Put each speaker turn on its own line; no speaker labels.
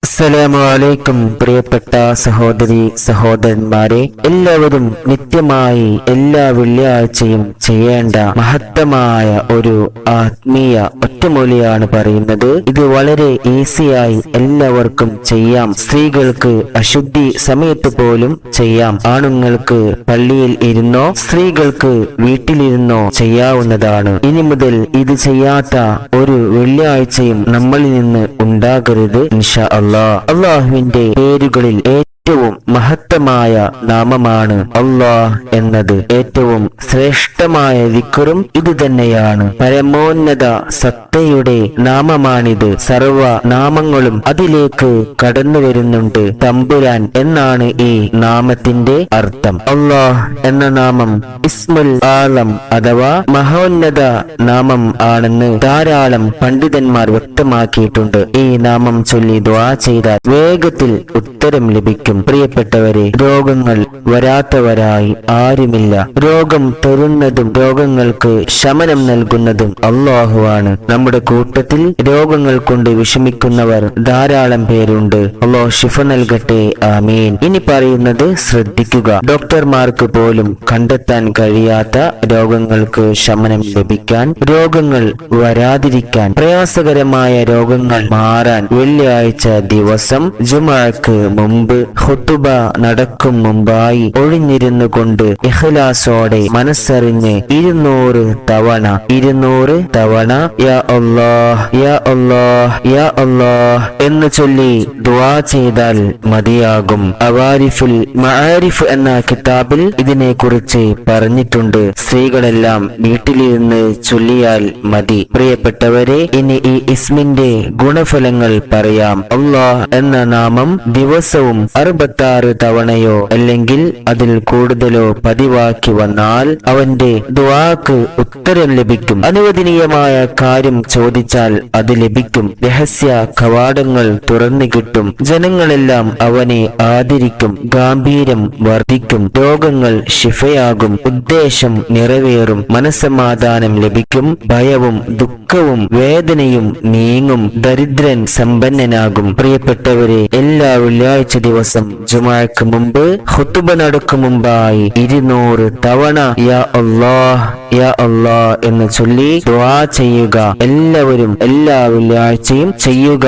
അസ്സലാമു പ്രിയപ്പെട്ട സഹോദരി സഹോദരന്മാരെ, എല്ലാവരും നിത്യമായി എല്ലാ വെള്ളിയാഴ്ചയും ചെയ്യേണ്ട മഹത്തമായ ഒരു ആത്മീയ ഒറ്റമൂലിയാണ് പറയുന്നത്. ഇത് വളരെ ഈസിയായി എല്ലാവർക്കും ചെയ്യാം. സ്ത്രീകൾക്ക് അശുദ്ധി സമയത്ത് പോലും ചെയ്യാം. ആണുങ്ങൾക്ക് പള്ളിയിൽ ഇരുന്നോ സ്ത്രീകൾക്ക് വീട്ടിലിരുന്നോ ചെയ്യാവുന്നതാണ്. ഇനി മുതൽ ഇത് ചെയ്യാത്ത ഒരു വെള്ളിയാഴ്ചയും നമ്മളിൽ നിന്ന് ഉണ്ടാകരുത് ഇൻഷാ അല്ലാഹ്. അള്ളാഹുവിന്റെ പേരുകളിൽ ഏറ്റവും മഹത്തമായ നാമമാണ് അല്ലാഹ് എന്നത്. ഏറ്റവും ശ്രേഷ്ഠമായ ദിക്റും ഇത് തന്നെയാണ്. പരമോന്നത സത്തയുടെ നാമമാണിത്. സർവ നാമങ്ങളും അതിലേക്ക് കടന്നു വരുന്നുണ്ട്. തമ്പുരാൻ എന്നാണ് ഈ നാമത്തിന്റെ അർത്ഥം. അല്ലാഹ് എന്ന നാമം ഇസ്മുൽ ആലം അഥവാ മഹോന്നത നാമം ആണെന്ന് ധാരാളം പണ്ഡിതന്മാർ വ്യക്തമാക്കിയിട്ടുണ്ട്. ഈ നാമം ചൊല്ലി ദുആ ചെയ്താൽ വേഗത്തിൽ ഉത്തരം ലഭിക്കും. പ്രിയപ്പെട്ടവരെ, രോഗങ്ങൾ വരാത്തവരായി ആരുമില്ല. രോഗം തരുന്നതും രോഗങ്ങൾക്ക് ശമനം നൽകുന്നതും അല്ലാഹുവാണ്. നമ്മുടെ കൂട്ടത്തിൽ രോഗങ്ങൾ കൊണ്ട് വിഷമിക്കുന്നവർ ധാരാളം പേരുണ്ട്. അല്ലാഹു ശിഫ നൽകട്ടെ, ആമീൻ. ഇനി പറയുന്നത് ശ്രദ്ധിക്കുക. ഡോക്ടർമാർക്ക് പോലും കണ്ടെത്താൻ കഴിയാത്ത രോഗങ്ങൾക്ക് ശമനം ലഭിക്കാൻ, രോഗങ്ങൾ വരാതിരിക്കാൻ, പ്രയാസകരമായ രോഗങ്ങൾ മാറാൻ വെള്ളിയാഴ്ച ദിവസം ജുമുഅക്ക് മുമ്പ് ഖുതുബ നടക്കും മുമ്പായി ഒഴിഞ്ഞിരുന്നു കൊണ്ട് ഇഖ്ലാസോടെ മനസ്സറിഞ്ഞ് 200 തവണ യാ അല്ലാഹ് യാ അല്ലാഹ് യാ അല്ലാഹ് എന്ന് ചൊല്ലി ദുആ ചെയ്താൽ മതിയാകും. അവാരിഫുൽ മആരിഫ് എന്ന കിതാബിൽ ഇതിനെ കുറിച്ച് പറഞ്ഞിട്ടുണ്ട്. സ്ത്രീകളെല്ലാം വീട്ടിലിരുന്ന് ചൊല്ലിയാൽ മതി. പ്രിയപ്പെട്ടവരെ, ഇനി ഈ ഇസ്മിന്റെ ഗുണഫലങ്ങൾ പറയാം. അല്ലാഹ് എന്ന നാമം ദിവസവും 66 തവണയോ അല്ലെങ്കിൽ അതിൽ കൂടുതലോ പതിവാക്കി വന്നാൽ അവന്റെ ദുആക്ക് ഉത്തരം ലഭിക്കും. അനുവദനീയമായ കാര്യം ചോദിച്ചാൽ അത് ലഭിക്കും. രഹസ്യ കവാടങ്ങൾ തുറന്നു കിട്ടും. ജനങ്ങളെല്ലാം അവനെ ആദരിക്കും. ഗാംഭീര്യം വർദ്ധിക്കും. രോഗങ്ങൾ ശിഫയാകും. ഉദ്ദേശം നിറവേറും. മനസ്സമാധാനം ലഭിക്കും. ഭയവും ദുഃഖവും വേദനയും നീങ്ങും. ദരിദ്രൻ സമ്പന്നനാകും. പ്രിയപ്പെട്ടവരെ, എല്ലാ വെള്ളിയാഴ്ച ദിവസം ജുമുഅക്ക് മുമ്പ് ഖുതുബ നടക്കും മുമ്പായി 200 തവണ യാ അല്ലാഹ് യാ അല്ലാഹ് എന്ന് ചൊല്ലി ദുആ ചെയ്യുക. എല്ലാവരും എല്ലാ വെള്ളിയാഴ്ചയും ചെയ്യുക.